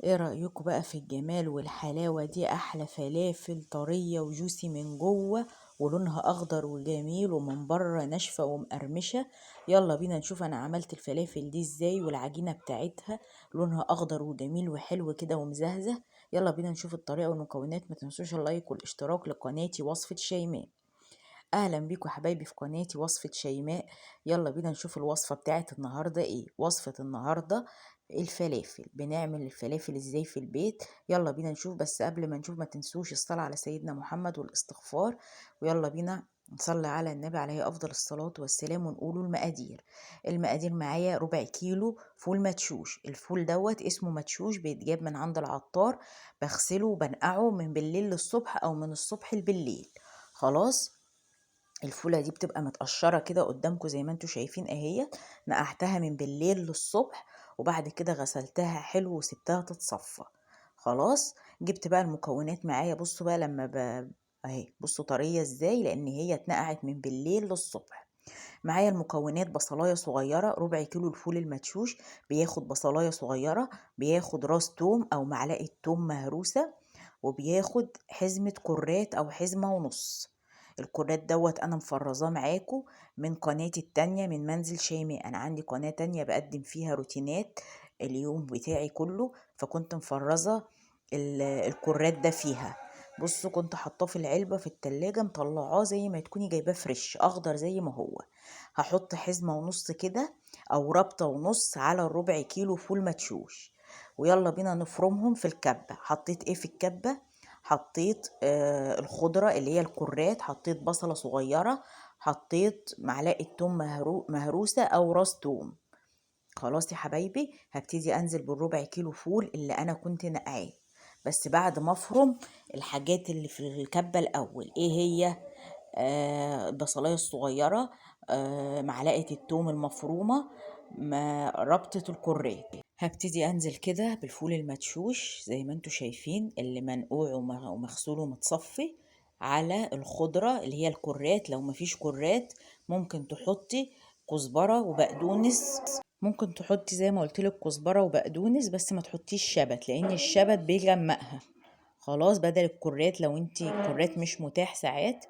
ايه رأيكم بقى في الجمال والحلاوة دي؟ احلى فلافل طرية وجوسي من جوه، ولونها اخضر وجميل، ومن بره ناشفة ومقرمشة. يلا بينا نشوف انا عملت الفلافل دي ازاي، والعجينة بتاعتها لونها اخضر وجميل وحلو كده ومزهزه. يلا بينا نشوف الطريقة والمكونات. ما تنسوش اللايك والاشتراك لقناتي وصفة شيماء. اهلا بيكم حبايبي في قناتي وصفة شيماء. يلا بينا نشوف الوصفة بتاعت النهاردة ايه. وصفة النهاردة الفلافل. بنعمل الفلافل ازاي في البيت؟ يلا بينا نشوف. بس قبل ما نشوف ما تنسوش الصلاة على سيدنا محمد والاستغفار. ويلا بينا نصلي على النبي عليه افضل الصلاة والسلام ونقولوا المقادير. المقادير معايا: ربع كيلو فول مدشوش. الفول دوت اسمه مدشوش، بيتجاب من عند العطار. بغسله وبنقعه من بالليل للصبح او من الصبح بالليل. خلاص. الفولة دي بتبقى متقشرة كده قدامكم زي ما انتوا شايفين اهي. نقعتها من بالليل للصبح، وبعد كده غسلتها حلو وسبتها تتصفى. خلاص. جبت بقى المكونات معايا. بصوا بقى اهي بصوا طرية ازاي، لان هي اتنقعت من بالليل للصبح. معايا المكونات: بصلاية صغيرة، ربع كيلو الفول المدشوش بياخد بصلاية صغيرة، بياخد راس توم او معلقة توم مهروسة، وبياخد حزمة كرات او حزمة ونص. الكرات دوت انا مفرزاه معاكم من قناتي التانية من منزل شيماء. انا عندي قناة تانية بقدم فيها روتينات اليوم بتاعي كله، فكنت مفرزة الكرات ده فيها. بصوا كنت حاطاه في العلبة في التلاجة، مطلعاه زي ما تكوني جايباه فريش اخضر زي ما هو. هحط حزمة ونص كده او ربطة ونص على الربع كيلو فول مدشوش. ويلا بينا نفرمهم في الكبة. حطيت ايه في الكبة؟ حطيت الخضرة اللي هي الكرات، حطيت بصلة صغيرة، حطيت معلقة توم مهروسة او راس توم. خلاص يا حبايبي، هبتدي انزل بالربع كيلو فول اللي انا كنت نقعاه. بس بعد ما افرم الحاجات اللي في الكبة الاول. ايه هي؟ البصلاية الصغيرة، معلقة التوم المفرومة، ربطة الكرات. هبتدي انزل كده بالفول المدشوش زي ما انتوا شايفين، اللي منقوع ومغسول ومتصفي، على الخضرة اللي هي الكرات. لو مفيش كرات ممكن تحطي كزبرة وبقدونس. ممكن تحطي زي ما قلتلك كزبرة وبقدونس، بس ما تحطيش شبت لان الشبت بيغمقها. خلاص. بدل الكرات لو انتي كرات مش متاح ساعات،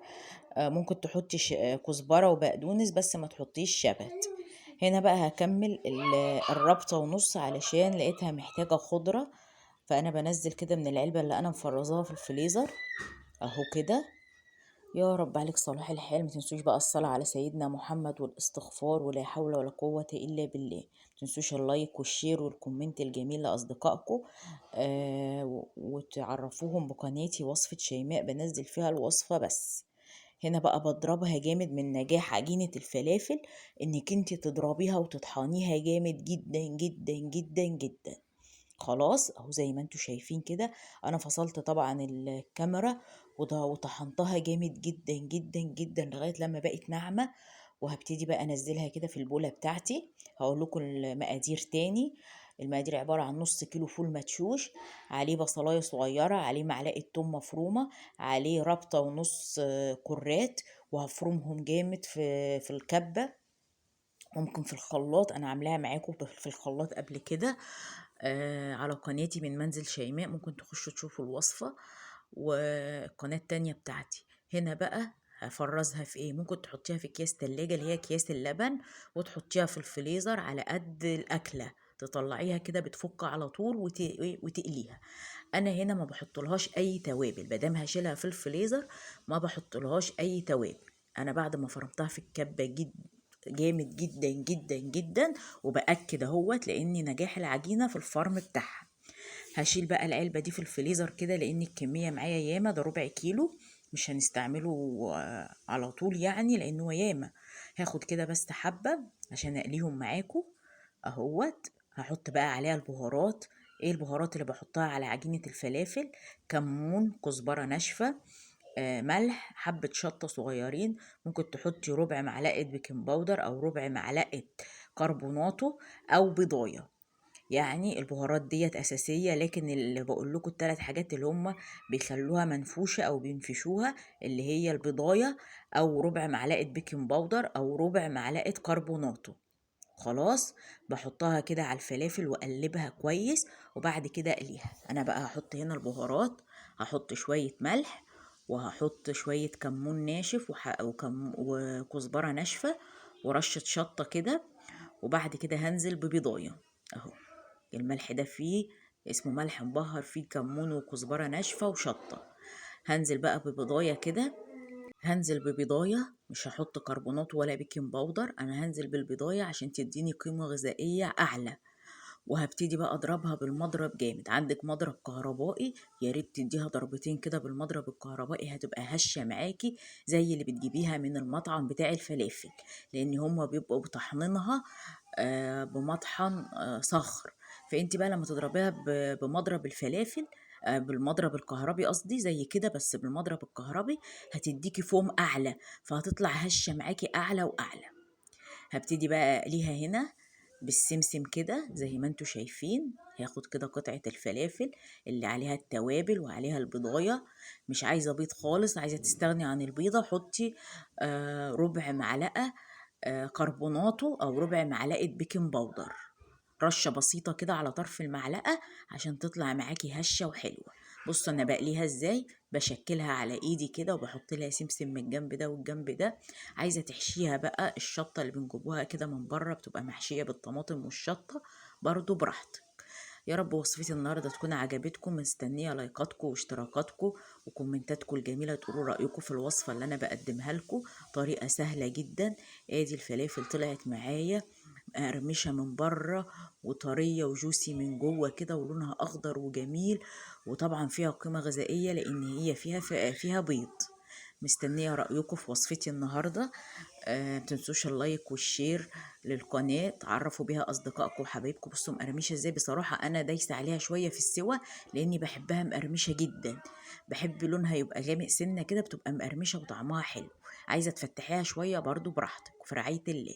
ممكن تحطي كزبرة وبقدونس بس ما تحطيش شبت. هنا بقى هكمل الربطة ونص علشان لقيتها محتاجة خضرة. فأنا بنزل كده من العلبة اللي أنا مفرزاها في الفريزر أهو كده. يا رب عليك صلاح الحال. متنسوش بقى الصلاة على سيدنا محمد والاستغفار، ولا حول ولا قوة إلا بالله. متنسوش اللايك والشير والكومنت الجميل لأصدقائكم. وتعرفوهم بقناتي وصفة شيماء، بنزل فيها الوصفة بس. هنا بقى بضربها جامد. من نجاح عجينة الفلافل انك انت تضربيها وتطحنيها جامد جدا جدا جدا جدا. خلاص اهو زي ما انتوا شايفين كده. انا فصلت طبعا الكاميرا وطحنتها جامد جدا جدا جدا لغاية لما بقت ناعمة. وهبتدي بقى انزلها كده في البولة بتاعتي. هقول لكم المقادير تاني. المقادير عبارة عن نص كيلو فول مدشوش، عليه بصلاية صغيرة، عليه معلقة توم مفرومة، عليه ربطة ونص كرات. وهفرمهم جامد في الكبة. ممكن في الخلاط، انا عاملاها معاكم في الخلاط قبل كده على قناتي من منزل شيماء. ممكن تخشوا تشوفوا الوصفة والقناة التانية بتاعتي. هنا بقى هفرزها في ايه؟ ممكن تحطيها في اكياس تلاجة اللي هي اكياس اللبن، وتحطيها في الفريزر على قد الاكلة. تطلعيها كده بتفك على طول وتقليها. انا هنا ما بحطلهاش اي توابل، مادام هشيلها في الفريزر ما بحطلهاش اي توابل. انا بعد ما فرمتها في الكبة جامد جدا جدا جدا، وبأكد اهوت لان نجاح العجينة في الفرم بتاعها. هشيل بقى العلبة دي في الفريزر كده لان الكمية معايا ياما. ده ربع كيلو، مش هنستعمله على طول يعني لانه ياما. هاخد كده بس حبة عشان اقليهم معاكم اهوت. هحط بقى عليها البهارات. ايه البهارات اللي بحطها على عجينة الفلافل؟ كمون، كزبرة ناشفة، ملح، حبة شطة صغيرين. ممكن تحطي ربع معلقة بيكنج باودر أو ربع معلقة كربوناتو أو بيضاية. يعني البهارات ديت أساسية، لكن اللي بقول لكم الثلاث حاجات اللي هم بيخلوها منفوشة أو بينفشوها اللي هي البيضاية أو ربع معلقة بيكنج باودر أو ربع معلقة كربوناتو. خلاص. بحطها كده على الفلافل واقلبها كويس، وبعد كده اقليها. انا بقى هحط هنا البهارات، هحط شوية ملح، وهحط شوية كمون ناشف وكزبرة ناشفة، ورشة شطة كده. وبعد كده هنزل ببيضاية اهو. الملح ده فيه اسمه ملح مبهر، فيه كمون وكزبرة ناشفة وشطة. هنزل بقى ببيضاية كده، هنزل ببيضاية، مش هحط كربونات ولا بيكنج باودر، انا هنزل بالبيضاية عشان تديني قيمة غذائية اعلى. وهبتدي بقى اضربها بالمضرب جامد. عندك مضرب كهربائي يا ريت تديها ضربتين كده بالمضرب الكهربائي، هتبقى هشة معاكي زي اللي بتجيبيها من المطعم بتاع الفلافل، لان هما بيبقوا بطحنينها بمطحن صخر. فانت بقى لما تضربيها بمضرب الفلافل، بالمضرب الكهربي قصدي، زي كده بس بالمضرب الكهربي، هتديكي فوم اعلى، فهتطلع هشة معاكي اعلى واعلى. هبتدي بقى اقليها هنا بالسمسم كده زي ما انتوا شايفين. هاخد كده قطعة الفلافل اللي عليها التوابل وعليها البضاية. مش عايزة بيض خالص، عايزة تستغني عن البيضة، حطي ربع معلقة كربوناتو او ربع معلقة بيكنج باودر، رشة بسيطة كده على طرف المعلقة عشان تطلع معاكي هشة وحلوة. بصوا انا بقليها ازاي، بشكلها على ايدي كده وبحط لها سمسم من الجنب ده والجنب ده. عايزة تحشيها بقى الشطة اللي بنجيبوها كده من بره بتبقى محشية بالطماطم والشطة، برضو براحتك. يا رب وصفتي النهارده تكون عجبتكم. مستنيه لايكاتكم واشتراكاتكم وكومنتاتكم الجميله، تقولوا رايكم في الوصفه اللي انا بقدمها لكم. طريقه سهله جدا. ادي الفلافل طلعت معايا مقرمشه من بره وطريه وجوسي من جوه كده، ولونها اخضر وجميل، وطبعا فيها قيمه غذائيه لان هي فيها بيض. مستنيه رايكم في وصفتي النهارده. متنسوش اللايك والشير للقناة، تعرفوا بيها أصدقائكم وحبايبكم. بصوا مقرمشة ازاي، بصراحة أنا دايسة عليها شوية في السوا لأني بحبها مقرمشة جدا. بحب لونها يبقى غامق سنة كده، بتبقى مقرمشة وطعمها حلو. عايزة تفتحيها شوية برضو براحتك، في رعاية الله.